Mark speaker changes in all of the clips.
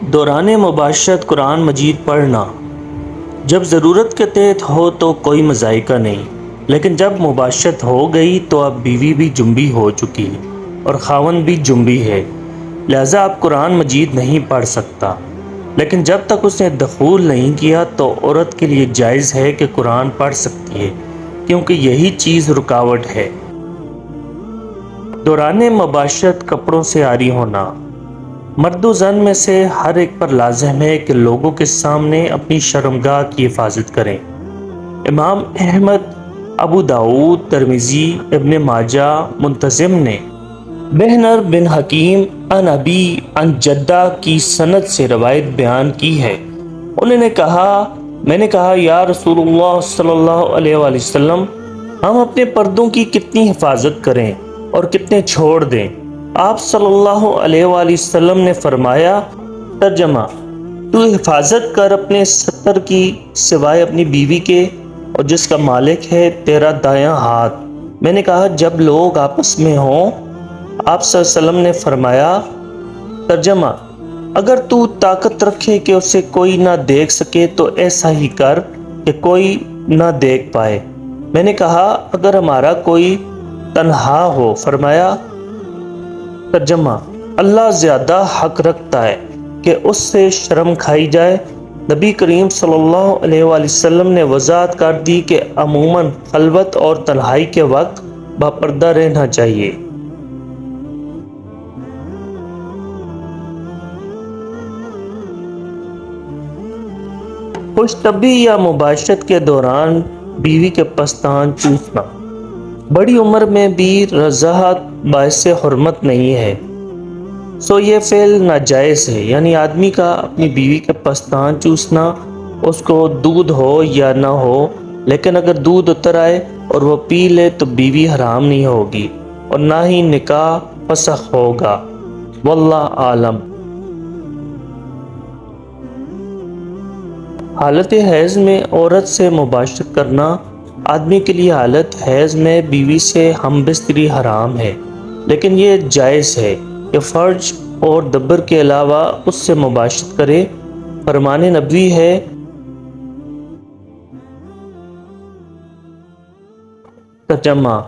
Speaker 1: دوران مباشرت قرآن مجید پڑھنا جب ضرورت کے تحت ہو تو کوئی مذائقہ نہیں، لیکن جب مباشرت ہو گئی تو اب بیوی بھی جنبی ہو چکی ہے اور خاوند بھی جنبی ہے، لہذا اب قرآن مجید نہیں پڑھ سکتا۔ لیکن جب تک اس نے دخول نہیں کیا تو عورت کے لیے جائز ہے کہ قرآن پڑھ سکتی ہے، کیونکہ یہی چیز رکاوٹ ہے۔ دوران مباشرت کپڑوں سے عاری ہونا مرد و زن میں سے ہر ایک پر لازم ہے کہ لوگوں کے سامنے اپنی شرمگاہ کی حفاظت کریں۔ امام احمد، ابو داؤد، ترمذی، ابن ماجہ، منتظم نے بہنر بن حکیم عن ابی عن جدہ کی سند سے روایت بیان کی ہے۔ انہوں نے کہا، میں نے کہا یا رسول اللہ صلی اللہ علیہ وآلہ وسلم، ہم اپنے پردوں کی کتنی حفاظت کریں اور کتنے چھوڑ دیں؟ آپ صلی اللہ علیہ وآلہ وسلم نے فرمایا، ترجمہ، تو حفاظت کر اپنے ستر کی سوائے اپنی بیوی کے اور جس کا مالک ہے تیرا دایاں ہاتھ۔ میں نے کہا جب لوگ آپس میں ہوں؟ آپ صلی اللہ علیہ وسلم نے فرمایا، ترجمہ، اگر تو طاقت رکھے کہ اسے کوئی نہ دیکھ سکے تو ایسا ہی کر کہ کوئی نہ دیکھ پائے۔ میں نے کہا اگر ہمارا کوئی تنہا ہو؟ فرمایا، ترجمہ، اللہ زیادہ حق رکھتا ہے کہ اس سے شرم کھائی جائے۔ نبی کریم صلی اللہ علیہ وآلہ وسلم نے وضاحت کر دی کہ عموماً خلوت اور تنہائی کے وقت باپردہ رہنا چاہیے۔ خوش طبعی یا مباشرت کے دوران بیوی کے پستان چوسنا بڑی عمر میں بھی رضاعت باعث حرمت نہیں ہے، سو یہ فعل ناجائز ہے، یعنی آدمی کا اپنی بیوی کے پستان چوسنا، اس کو دودھ ہو یا نہ ہو، لیکن اگر دودھ اتر آئے اور وہ پی لے تو بیوی حرام نہیں ہوگی اور نہ ہی نکاح فسخ ہوگا، واللہ عالم۔ حالت حیض میں عورت سے مباشرت کرنا آدمی کے لیے حالت حیض میں بیوی سے ہم بستری حرام ہے، لیکن یہ جائز ہے کہ فرج اور دبر کے علاوہ اس سے مباشرت کرے۔ فرمان نبوی ہے، ترجمہ،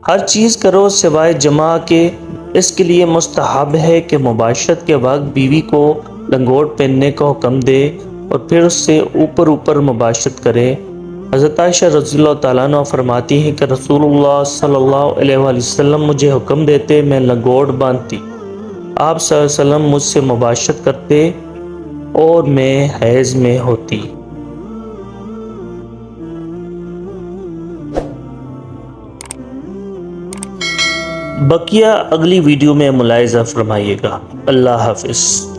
Speaker 1: ہر چیز کرو سوائے جماع کے، اس کے لیے مستحب ہے کہ مباشرت کے وقت بیوی کو لنگوٹ پہننے کا حکم دے اور پھر اس سے اوپر مباشرت کرے۔ حضرت عائشہ رضی اللہ تعالیٰ عنہ فرماتی ہیں کہ رسول اللہ صلی اللہ علیہ وآلہ وسلم مجھے حکم دیتے، میں لنگوٹ باندھتی، آپ صلی اللہ علیہ وسلم مجھ سے مباشرت کرتے اور میں حیض میں ہوتی۔ بقیہ اگلی ویڈیو میں ملاحظہ فرمائیے گا۔ اللہ حافظ۔